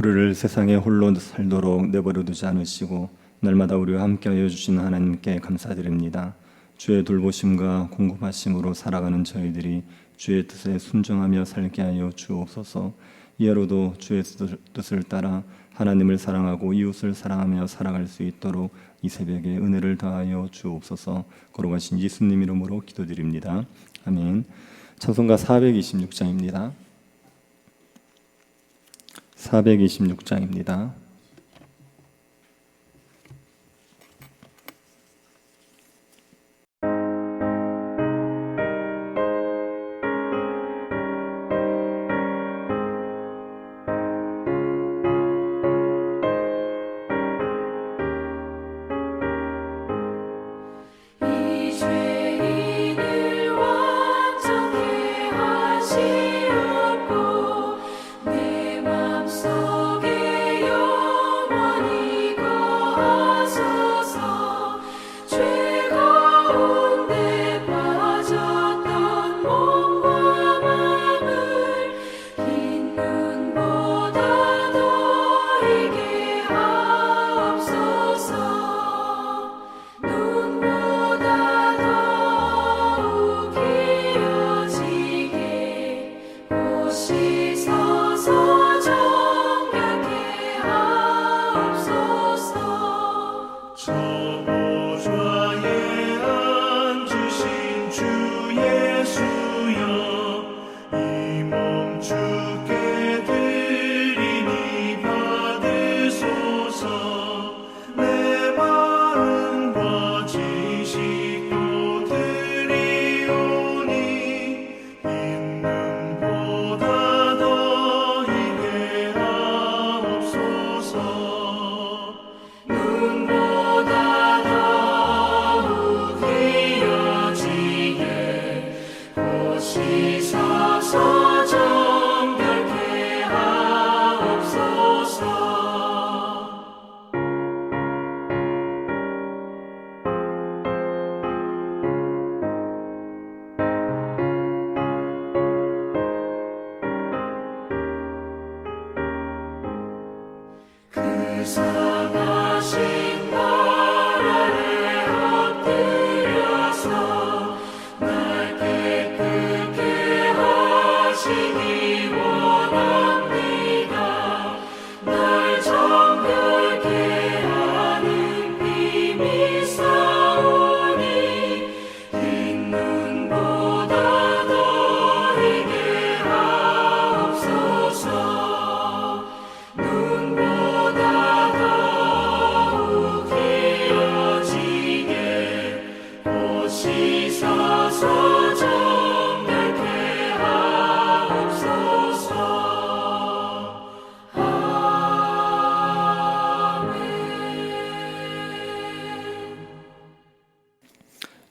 우리를 세상에 홀로 살도록 내버려 두지 않으시고 날마다 우리와 함께하여 주시는 하나님께 감사드립니다. 주의 돌보심과 공급하심으로 살아가는 저희들이 주의 뜻에 순종하며 살게 하여 주옵소서. 이 하루도 주의 뜻을 따라 하나님을 사랑하고 이웃을 사랑하며 살아갈 수 있도록 이 새벽에 은혜를 더하여 주옵소서. 걸어가신 예수님 이름으로 기도드립니다. 아멘. 찬송가 426장입니다. 426장입니다.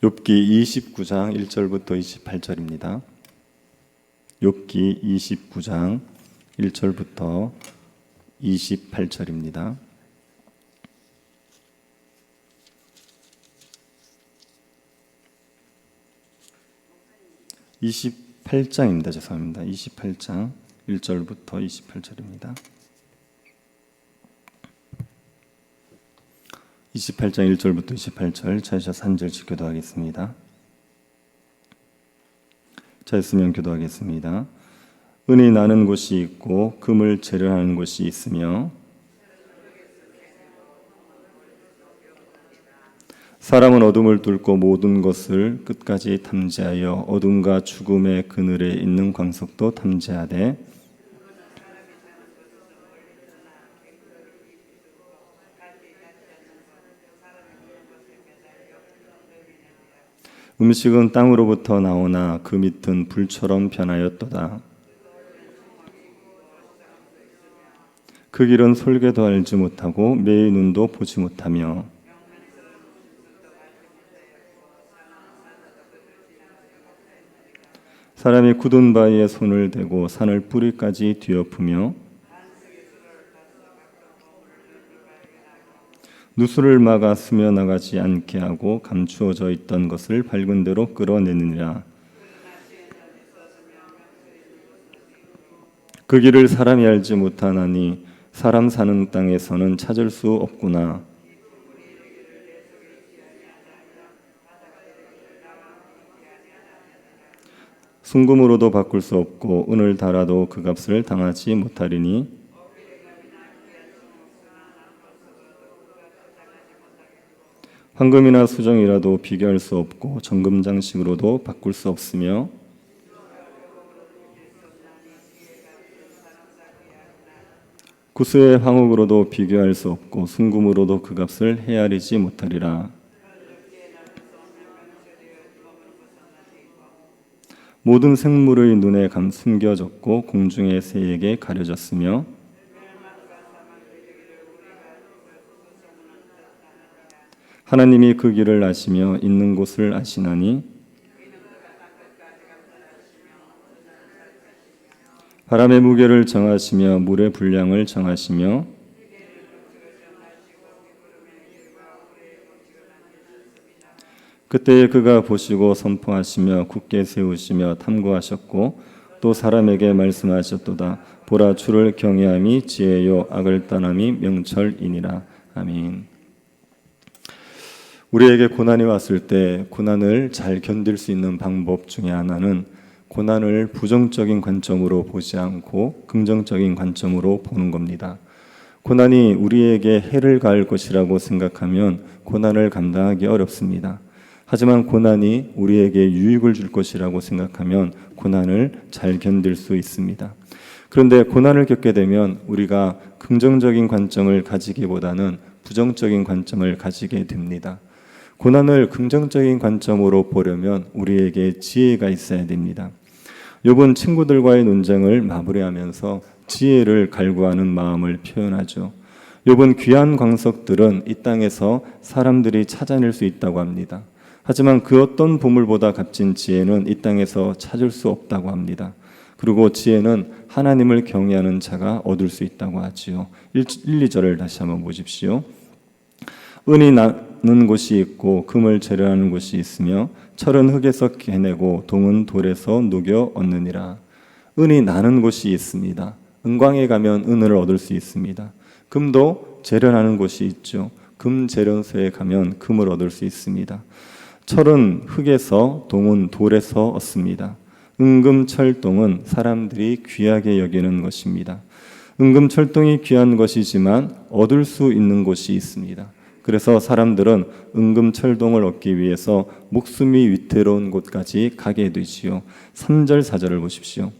욥기 29장 1절부터 28절입니다. 욥기 29장 1절부터 28절입니다. 28장입니다. 죄송합니다. 28장 1절부터 28절입니다. 28장 1절부터 28절 찾으셔서 한 절씩 교도하겠습니다. 찾으시면 교도하겠습니다. 은이 나는 곳이 있고 금을 재련하는 곳이 있으며 사람은 어둠을 뚫고 모든 것을 끝까지 탐지하여 어둠과 죽음의 그늘에 있는 광석도 탐지하되 음식은 땅으로부터 나오나 그 밑은 불처럼 변하였도다. 그 길은 솔개도 알지 못하고 매의 눈도 보지 못하며 사람이 굳은 바위에 손을 대고 산을 뿌리까지 뒤엎으며 누수를 막아 스며나가지 않게 하고 감추어져 있던 것을 밝은 대로 끌어내느니라. 그 길을 사람이 알지 못하나니 사람 사는 땅에서는 찾을 수 없구나. 순금으로도 바꿀 수 없고 은을 달아도 그 값을 당하지 못하리니 황금이나 수정이라도 비교할 수 없고 정금 장식으로도 바꿀 수 없으며 구스의 황옥으로도 비교할 수 없고 순금으로도 그 값을 헤아리지 못하리라. 모든 생물의 눈에 숨겨졌고 공중의 새에게 가려졌으며 하나님이 그 길을 아시며 있는 곳을 아시나니 바람의 무게를 정하시며 물의 분량을 정하시며 그때에 그가 보시고 선포하시며 굳게 세우시며 탐구하셨고 또 사람에게 말씀하셨도다. 보라, 주를 경외함이 지혜요 악을 떠남이 명철이니라. 아멘. 우리에게 고난이 왔을 때 고난을 잘 견딜 수 있는 방법 중에 하나는 고난을 부정적인 관점으로 보지 않고 긍정적인 관점으로 보는 겁니다. 고난이 우리에게 해를 가할 것이라고 생각하면 고난을 감당하기 어렵습니다. 하지만 고난이 우리에게 유익을 줄 것이라고 생각하면 고난을 잘 견딜 수 있습니다. 그런데 고난을 겪게 되면 우리가 긍정적인 관점을 가지기보다는 부정적인 관점을 가지게 됩니다. 고난을 긍정적인 관점으로 보려면 우리에게 지혜가 있어야 됩니다. 욥은 친구들과의 논쟁을 마무리하면서 지혜를 갈구하는 마음을 표현하죠. 욥은 귀한 광석들은 이 땅에서 사람들이 찾아낼 수 있다고 합니다. 하지만 그 어떤 보물보다 값진 지혜는 이 땅에서 찾을 수 없다고 합니다. 그리고 지혜는 하나님을 경외하는 자가 얻을 수 있다고 하지요. 1, 2절을 다시 한번 보십시오. 은이 나는 곳이 있고 금을 재련하는 곳이 있으며 철은 흙에서 캐내고 동은 돌에서 녹여 얻느니라. 은이 나는 곳이 있습니다. 은광에 가면 은을 얻을 수 있습니다. 금도 재련하는 곳이 있죠. 금 재련소에 가면 금을 얻을 수 있습니다. 철은 흙에서, 동은 돌에서 얻습니다. 은금철동은 사람들이 귀하게 여기는 것입니다. 은금철동이 귀한 것이지만 얻을 수 있는 곳이 있습니다. 그래서 사람들은 은금철동을 얻기 위해서 목숨이 위태로운 곳까지 가게 되지요. 3절 4절을 보십시오.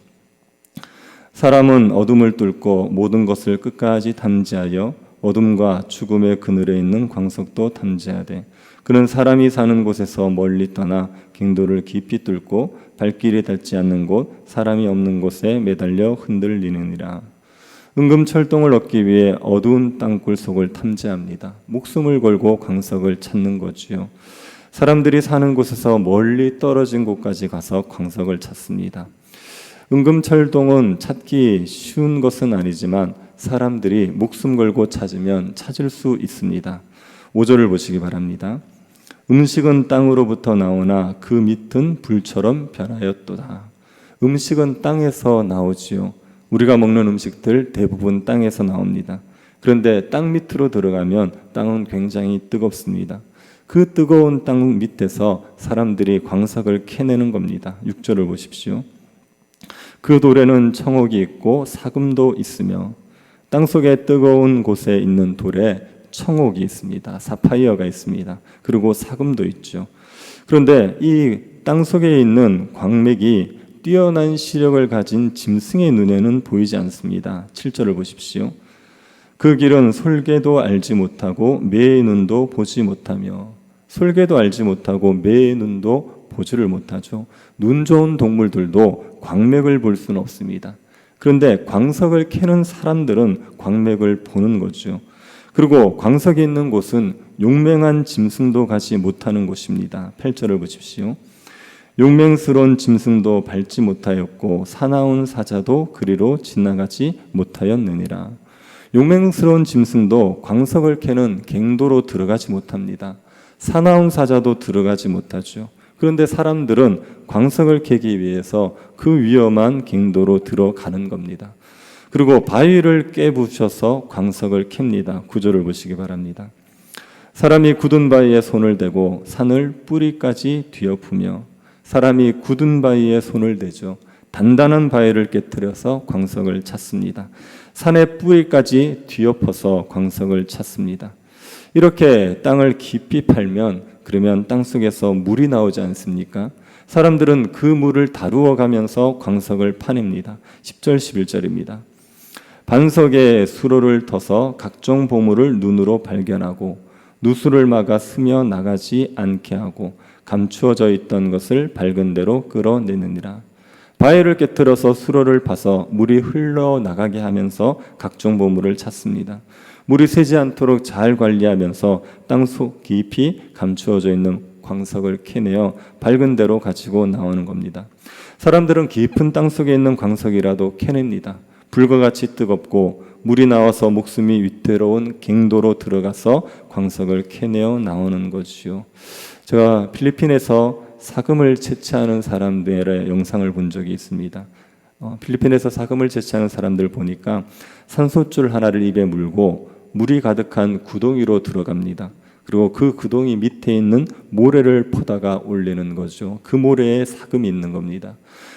사람은 어둠을 뚫고 모든 것을 끝까지 탐지하여 어둠과 죽음의 그늘에 있는 광석도 탐지하되 그는 사람이 사는 곳에서 멀리 떠나 갱도를 깊이 뚫고 발길이 닿지 않는 곳 사람이 없는 곳에 매달려 흔들리느니라. 은금철동을 얻기 위해 어두운 땅굴 속을 탐지합니다. 목숨을 걸고 광석을 찾는 거지요. 사람들이 사는 곳에서 멀리 떨어진 곳까지 가서 광석을 찾습니다. 은금철동은 찾기 쉬운 것은 아니지만 사람들이 목숨 걸고 찾으면 찾을 수 있습니다. 5절을 보시기 바랍니다. 음식은 땅으로부터 나오나 그 밑은 불처럼 변하였도다. 음식은 땅에서 나오지요. 우리가 먹는 음식들 대부분 땅에서 나옵니다. 그런데 땅 밑으로 들어가면 땅은 굉장히 뜨겁습니다. 그 뜨거운 땅 밑에서 사람들이 광석을 캐내는 겁니다. 6절을 보십시오. 그 돌에는 청옥이 있고 사금도 있으며 땅속에 뜨거운 곳에 있는 돌에 청옥이 있습니다. 사파이어가 있습니다. 그리고 사금도 있죠. 그런데 이 땅속에 있는 광맥이 뛰어난 시력을 가진 짐승의 눈에는 보이지 않습니다. 7절을 보십시오. 그 길은 솔개도 알지 못하고 매의 눈도 보지 못하며 솔개도 알지 못하고 매의 눈도 보지를 못하죠. 눈 좋은 동물들도 광맥을 볼 수는 없습니다. 그런데 광석을 캐는 사람들은 광맥을 보는 거죠. 그리고 광석이 있는 곳은 용맹한 짐승도 가지 못하는 곳입니다. 8절을 보십시오. 용맹스러운 짐승도 밟지 못하였고 사나운 사자도 그리로 지나가지 못하였느니라. 용맹스러운 짐승도 광석을 캐는 갱도로 들어가지 못합니다. 사나운 사자도 들어가지 못하죠. 그런데 사람들은 광석을 캐기 위해서 그 위험한 갱도로 들어가는 겁니다. 그리고 바위를 깨부셔서 광석을 캡니다. 구절을 보시기 바랍니다. 사람이 굳은 바위에 손을 대고 산을 뿌리까지 뒤엎으며, 사람이 굳은 바위에 손을 대죠. 단단한 바위를 깨뜨려서 광석을 찾습니다. 산의 뿌리까지 뒤엎어서 광석을 찾습니다. 이렇게 땅을 깊이 팔면 그러면 땅속에서 물이 나오지 않습니까? 사람들은 그 물을 다루어 가면서 광석을 파냅니다. 10절 11절입니다. 반석에 수로를 터서 각종 보물을 눈으로 발견하고 누수를 막아 스며 나가지 않게 하고 감추어져 있던 것을 밝은 대로 끌어내느니라. 바위를 깨뜨려서 수로를 파서 물이 흘러나가게 하면서 각종 보물을 찾습니다. 물이 새지 않도록 잘 관리하면서 땅속 깊이 감추어져 있는 광석을 캐내어 밝은 대로 가지고 나오는 겁니다. 사람들은 깊은 땅속에 있는 광석이라도 캐냅니다. 불과 같이 뜨겁고 물이 나와서 목숨이 위태로운 갱도로 들어가서 광석을 캐내어 나오는 것이요. 제가 필리핀에서 사금을 채취하는 사람들의 영상을 본 적이 있습니다. 필리핀에서 사금을 채취하는 사람들 보니까 산소줄 하나를 입에 물고 물이 가득한 구덩이로 들어갑니다. 그리고 그 구덩이 밑에 있는 모래를 퍼다가 올리는 거죠. 그 모래에 사금이 있는 겁니다.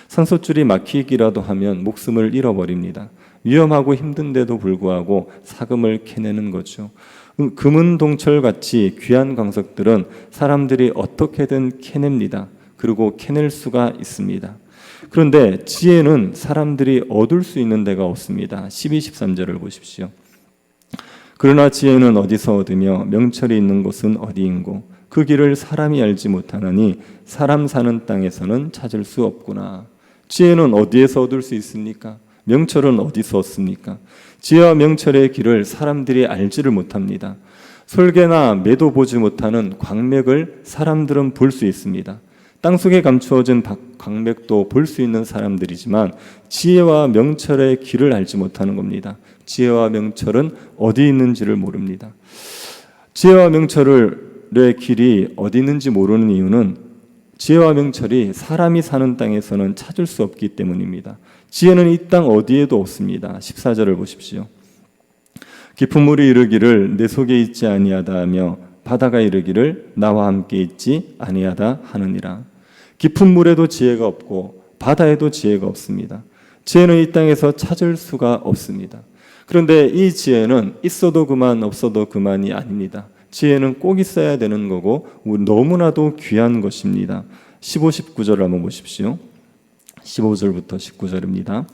산소줄이 막히기라도 하면 목숨을 잃어버립니다. 위험하고 힘든데도 불구하고 사금을 캐내는 거죠. 금은동철같이 귀한 광석들은 사람들이 어떻게든 캐냅니다. 그리고 캐낼 수가 있습니다. 그런데 지혜는 사람들이 얻을 수 있는 데가 없습니다. 12, 13절을 보십시오. 그러나 지혜는 어디서 얻으며 명철이 있는 곳은 어디인고 그 길을 사람이 알지 못하나니 사람 사는 땅에서는 찾을 수 없구나. 지혜는 어디에서 얻을 수 있습니까? 명철은 어디서 얻습니까? 지혜와 명철의 길을 사람들이 알지를 못합니다. 솔개나 매도 보지 못하는 광맥을 사람들은 볼 수 있습니다. 땅속에 감추어진 광맥도 볼 수 있는 사람들이지만 지혜와 명철의 길을 알지 못하는 겁니다. 지혜와 명철은 어디 있는지를 모릅니다. 지혜와 명철의 길이 어디 있는지 모르는 이유는 지혜와 명철이 사람이 사는 땅에서는 찾을 수 없기 때문입니다. 지혜는 이 땅 어디에도 없습니다. 14절을 보십시오. 깊은 물이 이르기를 내 속에 있지 아니하다 하며 바다가 이르기를 나와 함께 있지 아니하다 하느니라. 깊은 물에도 지혜가 없고 바다에도 지혜가 없습니다. 지혜는 이 땅에서 찾을 수가 없습니다. 그런데 이 지혜는 있어도 그만 없어도 그만이 아닙니다. 지혜는 꼭 있어야 되는 거고 너무나도 귀한 것입니다. 15, 19절을 한번 보십시오. 15절부터 19절입니다.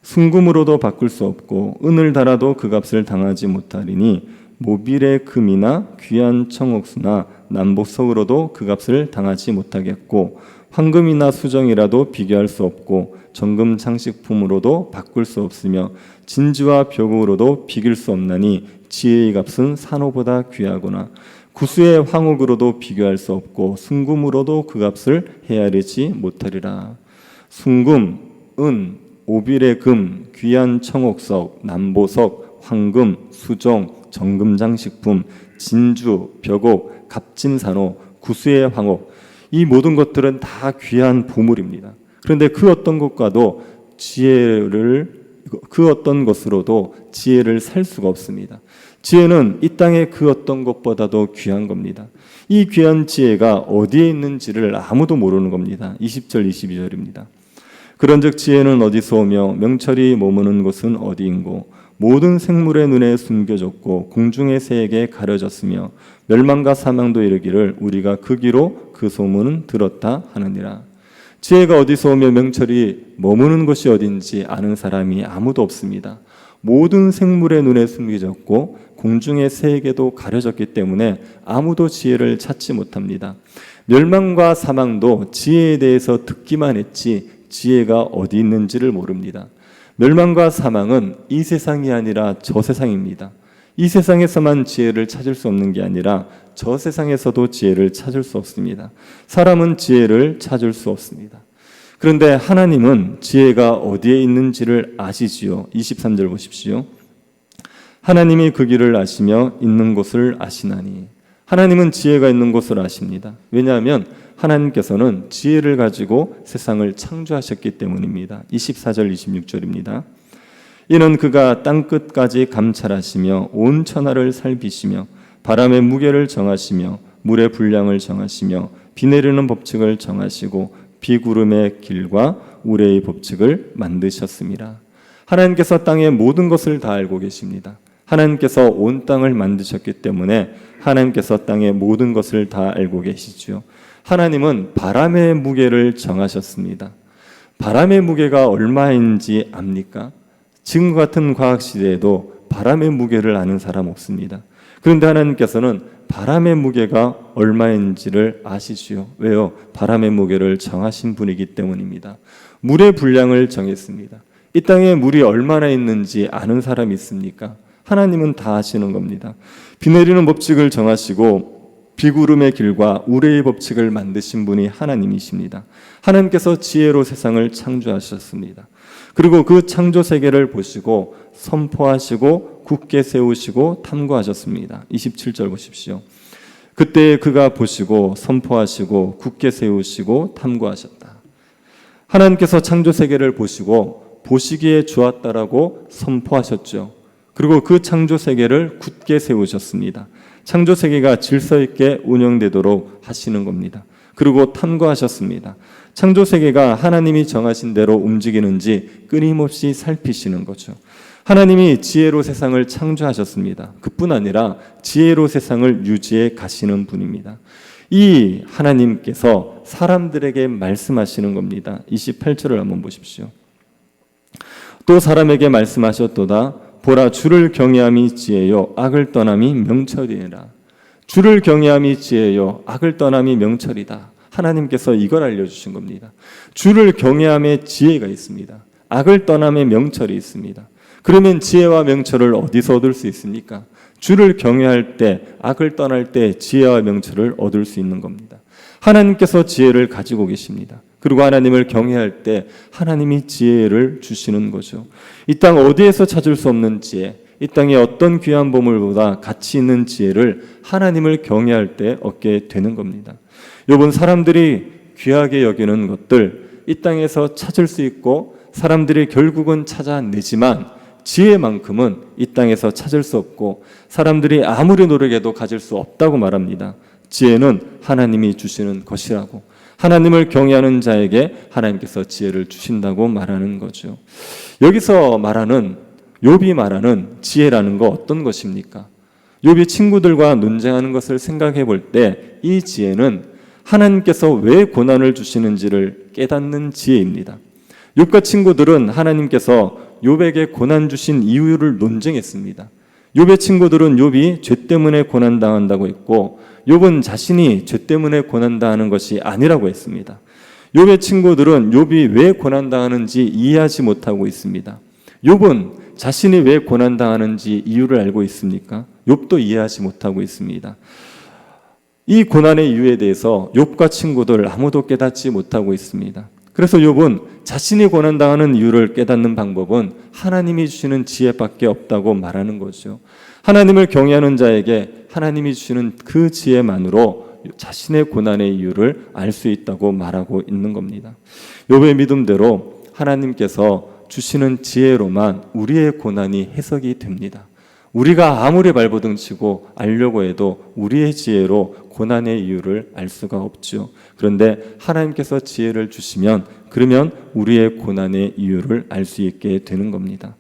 순금으로도 바꿀 수 없고 은을 달아도 그 값을 당하지 못하리니 모빌의 금이나 귀한 청옥수나 남보석으로도 그 값을 당하지 못하겠고 황금이나 수정이라도 비교할 수 없고 정금 장식품으로도 바꿀 수 없으며 진주와 벽으로도 비길 수 없나니 지혜의 값은 산호보다 귀하구나. 구수의 황옥으로도 비교할 수 없고 순금으로도 그 값을 헤아리지 못하리라. 순금, 은, 오빌의 금, 귀한 청옥석, 남보석, 황금, 수정, 정금장식품, 진주, 벽옥, 값진산호, 구수의 황옥, 이 모든 것들은 다 귀한 보물입니다. 그런데 그 어떤 것과도 그 어떤 것으로도 지혜를 살 수가 없습니다. 지혜는 이 땅의 그 어떤 것보다도 귀한 겁니다. 이 귀한 지혜가 어디에 있는지를 아무도 모르는 겁니다. 20절, 22절입니다. 그런즉 지혜는 어디서 오며 명철이 머무는 곳은 어디인고 모든 생물의 눈에 숨겨졌고 공중의 새에게 가려졌으며 멸망과 사망도 이르기를 우리가 그 귀로 그 소문은 들었다 하느니라. 지혜가 어디서 오며 명철이 머무는 곳이 어딘지 아는 사람이 아무도 없습니다. 모든 생물의 눈에 숨겨졌고 공중의 새에게도 가려졌기 때문에 아무도 지혜를 찾지 못합니다. 멸망과 사망도 지혜에 대해서 듣기만 했지 지혜가 어디 있는지를 모릅니다. 멸망과 사망은 이 세상이 아니라 저 세상입니다. 이 세상에서만 지혜를 찾을 수 없는 게 아니라 저 세상에서도 지혜를 찾을 수 없습니다. 사람은 지혜를 찾을 수 없습니다. 그런데 하나님은 지혜가 어디에 있는지를 아시지요. 23절 보십시오. 하나님이 그 길을 아시며 있는 곳을 아시나니. 하나님은 지혜가 있는 곳을 아십니다. 왜냐하면 하나님께서는 지혜를 가지고 세상을 창조하셨기 때문입니다. 24절 26절입니다. 이는 그가 땅끝까지 감찰하시며 온 천하를 살피시며 바람의 무게를 정하시며 물의 분량을 정하시며 비 내리는 법칙을 정하시고 비구름의 길과 우레의 법칙을 만드셨습니다. 하나님께서 땅의 모든 것을 다 알고 계십니다. 하나님께서 온 땅을 만드셨기 때문에 하나님께서 땅의 모든 것을 다 알고 계시죠. 하나님은 바람의 무게를 정하셨습니다. 바람의 무게가 얼마인지 압니까? 지금 같은 과학 시대에도 바람의 무게를 아는 사람 없습니다. 그런데 하나님께서는 바람의 무게가 얼마인지를 아시지요. 왜요? 바람의 무게를 정하신 분이기 때문입니다. 물의 분량을 정했습니다. 이 땅에 물이 얼마나 있는지 아는 사람이 있습니까? 하나님은 다 아시는 겁니다. 비 내리는 법칙을 정하시고 비구름의 길과 우레의 법칙을 만드신 분이 하나님이십니다. 하나님께서 지혜로 세상을 창조하셨습니다. 그리고 그 창조 세계를 보시고 선포하시고 굳게 세우시고 탐구하셨습니다. 27절 보십시오. 그때 그가 보시고 선포하시고 굳게 세우시고 탐구하셨다. 하나님께서 창조 세계를 보시고 보시기에 좋았다라고 선포하셨죠. 그리고 그 창조 세계를 굳게 세우셨습니다. 창조 세계가 질서 있게 운영되도록 하시는 겁니다. 그리고 탐구하셨습니다. 창조 세계가 하나님이 정하신 대로 움직이는지 끊임없이 살피시는 거죠. 하나님이 지혜로 세상을 창조하셨습니다. 그뿐 아니라 지혜로 세상을 유지해 가시는 분입니다. 이 하나님께서 사람들에게 말씀하시는 겁니다. 28절을 한번 보십시오. 또 사람에게 말씀하셨도다. 보라, 주를 경외함이 지혜요 악을 떠남이 명철이니라. 주를 경외함이 지혜요 악을 떠남이 명철이다. 하나님께서 이걸 알려주신 겁니다. 주를 경외함에 지혜가 있습니다. 악을 떠남에 명철이 있습니다. 그러면 지혜와 명철을 어디서 얻을 수 있습니까? 주를 경외할 때, 악을 떠날 때 지혜와 명철을 얻을 수 있는 겁니다. 하나님께서 지혜를 가지고 계십니다. 그리고 하나님을 경외할 때 하나님이 지혜를 주시는 거죠. 이 땅 어디에서 찾을 수 없는 지혜, 이 땅의 어떤 귀한 보물보다 가치 있는 지혜를 하나님을 경외할 때 얻게 되는 겁니다. 여러분, 사람들이 귀하게 여기는 것들 이 땅에서 찾을 수 있고 사람들이 결국은 찾아내지만 지혜만큼은 이 땅에서 찾을 수 없고 사람들이 아무리 노력해도 가질 수 없다고 말합니다. 지혜는 하나님이 주시는 것이라고, 하나님을 경외하는 자에게 하나님께서 지혜를 주신다고 말하는 거죠. 여기서 말하는, 욥이 말하는 지혜라는 거 어떤 것입니까? 욥이 친구들과 논쟁하는 것을 생각해 볼 때 이 지혜는 하나님께서 왜 고난을 주시는지를 깨닫는 지혜입니다. 욥과 친구들은 하나님께서 욥에게 고난 주신 이유를 논쟁했습니다. 욥의 친구들은 욥이 죄 때문에 고난당한다고 했고 욥은 자신이 죄 때문에 고난당하는 것이 아니라고 했습니다. 욥의 친구들은 욥이 왜 고난당하는지 이해하지 못하고 있습니다. 욥은 자신이 왜 고난당하는지 이유를 알고 있습니까? 욥도 이해하지 못하고 있습니다. 이 고난의 이유에 대해서 욥과 친구들 아무도 깨닫지 못하고 있습니다. 그래서 욥은 자신이 고난당하는 이유를 깨닫는 방법은 하나님이 주시는 지혜밖에 없다고 말하는 거죠. 하나님을 경외하는 자에게 하나님이 주시는 그 지혜만으로 자신의 고난의 이유를 알 수 있다고 말하고 있는 겁니다. 욥의 믿음대로 하나님께서 주시는 지혜로만 우리의 고난이 해석이 됩니다. 우리가 아무리 발버둥 치고 알려고 해도 우리의 지혜로 고난의 이유를 알 수가 없죠. 그런데 하나님께서 지혜를 주시면 그러면 우리의 고난의 이유를 알 수 있게 되는 겁니다.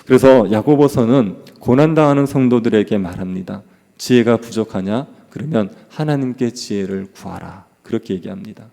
그래서 야고보서는 고난당하는 성도들에게 말합니다. 지혜가 부족하냐? 그러면 하나님께 지혜를 구하라. 그렇게 얘기합니다.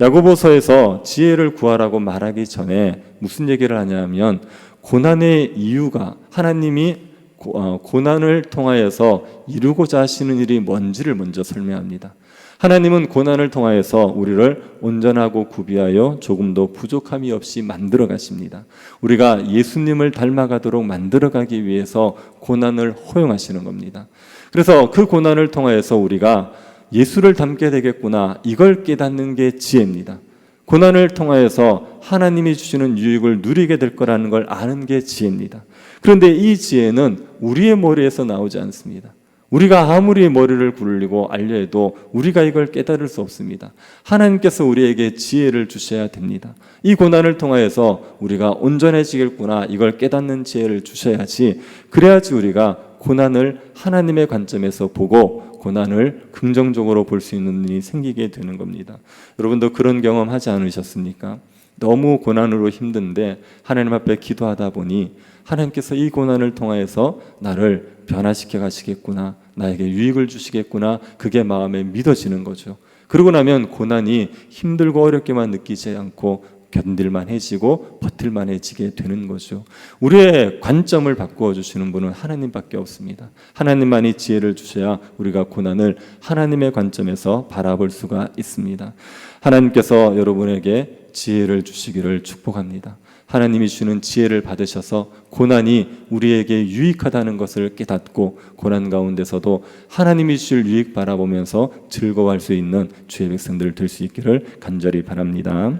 야고보서에서 지혜를 구하라고 말하기 전에 무슨 얘기를 하냐면 고난의 이유가 하나님이 고난을 통하여서 이루고자 하시는 일이 뭔지를 먼저 설명합니다. 하나님은 고난을 통하여서 우리를 온전하고 구비하여 조금도 부족함이 없이 만들어 가십니다. 우리가 예수님을 닮아가도록 만들어가기 위해서 고난을 허용하시는 겁니다. 그래서 그 고난을 통하여서 우리가 예수를 닮게 되겠구나, 이걸 깨닫는 게 지혜입니다. 고난을 통하여서 하나님이 주시는 유익을 누리게 될 거라는 걸 아는 게 지혜입니다. 그런데 이 지혜는 우리의 머리에서 나오지 않습니다. 우리가 아무리 머리를 굴리고 알려 해도 우리가 이걸 깨달을 수 없습니다. 하나님께서 우리에게 지혜를 주셔야 됩니다. 이 고난을 통하여서 우리가 온전해지겠구나, 이걸 깨닫는 지혜를 주셔야지, 그래야지 우리가 고난을 하나님의 관점에서 보고 고난을 긍정적으로 볼 수 있는 일이 생기게 되는 겁니다. 여러분도 그런 경험 하지 않으셨습니까? 너무 고난으로 힘든데 하나님 앞에 기도하다 보니 하나님께서 이 고난을 통하여서 나를 변화시켜 가시겠구나, 나에게 유익을 주시겠구나, 그게 마음에 믿어지는 거죠. 그러고 나면 고난이 힘들고 어렵게만 느끼지 않고 견딜만 해지고 버틸만 해지게 되는 거죠. 우리의 관점을 바꾸어 주시는 분은 하나님밖에 없습니다. 하나님만이 지혜를 주셔야 우리가 고난을 하나님의 관점에서 바라볼 수가 있습니다. 하나님께서 여러분에게 지혜를 주시기를 축복합니다. 하나님이 주는 지혜를 받으셔서 고난이 우리에게 유익하다는 것을 깨닫고 고난 가운데서도 하나님이 주실 유익 바라보면서 즐거워할 수 있는 주의 백성들 될 수 있기를 간절히 바랍니다.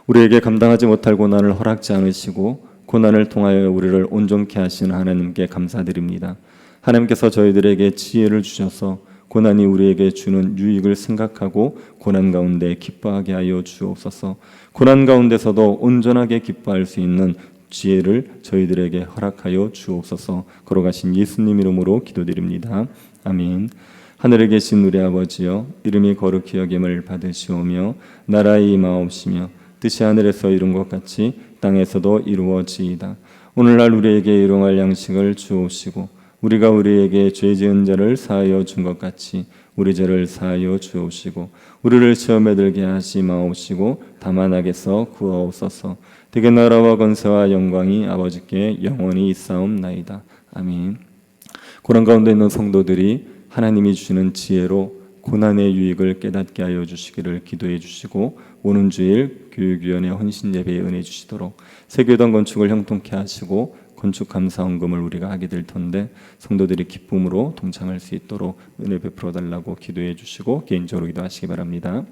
우리에게 감당하지 못할 고난을 허락지 않으시고 고난을 통하여 우리를 온전케 하시는 하나님께 감사드립니다. 하나님께서 저희들에게 지혜를 주셔서 고난이 우리에게 주는 유익을 생각하고 고난 가운데 기뻐하게 하여 주옵소서. 고난 가운데서도 온전하게 기뻐할 수 있는 지혜를 저희들에게 허락하여 주옵소서. 걸어가신 예수님 이름으로 기도드립니다. 아멘. 하늘에 계신 우리 아버지여, 이름이 거룩히 여김을 받으시오며 나라의 임하옵시며 뜻이 하늘에서 이룬 것 같이 땅에서도 이루어지이다. 오늘날 우리에게 일용할 양식을 주옵시고 우리가 우리에게 죄 지은 자를 사하여 준 것 같이 우리 죄를 사하여 주옵시고 우리를 시험에 들게 하지 마옵시고 다만 악에서 구하옵소서. 대개 나라와 권세와 영광이 아버지께 영원히 있사옵나이다. 아멘. 고난 가운데 있는 성도들이 하나님이 주시는 지혜로 고난의 유익을 깨닫게 하여 주시기를 기도해 주시고 오는 주일 교육위원회 헌신 예배에 은혜 주시도록 세교단 건축을 형통케 하시고 건축 감사 헌금을 우리가 하게 될 텐데 성도들이 기쁨으로 동참할 수 있도록 은혜 베풀어 달라고 기도해 주시고 개인적으로 기도하시기 바랍니다.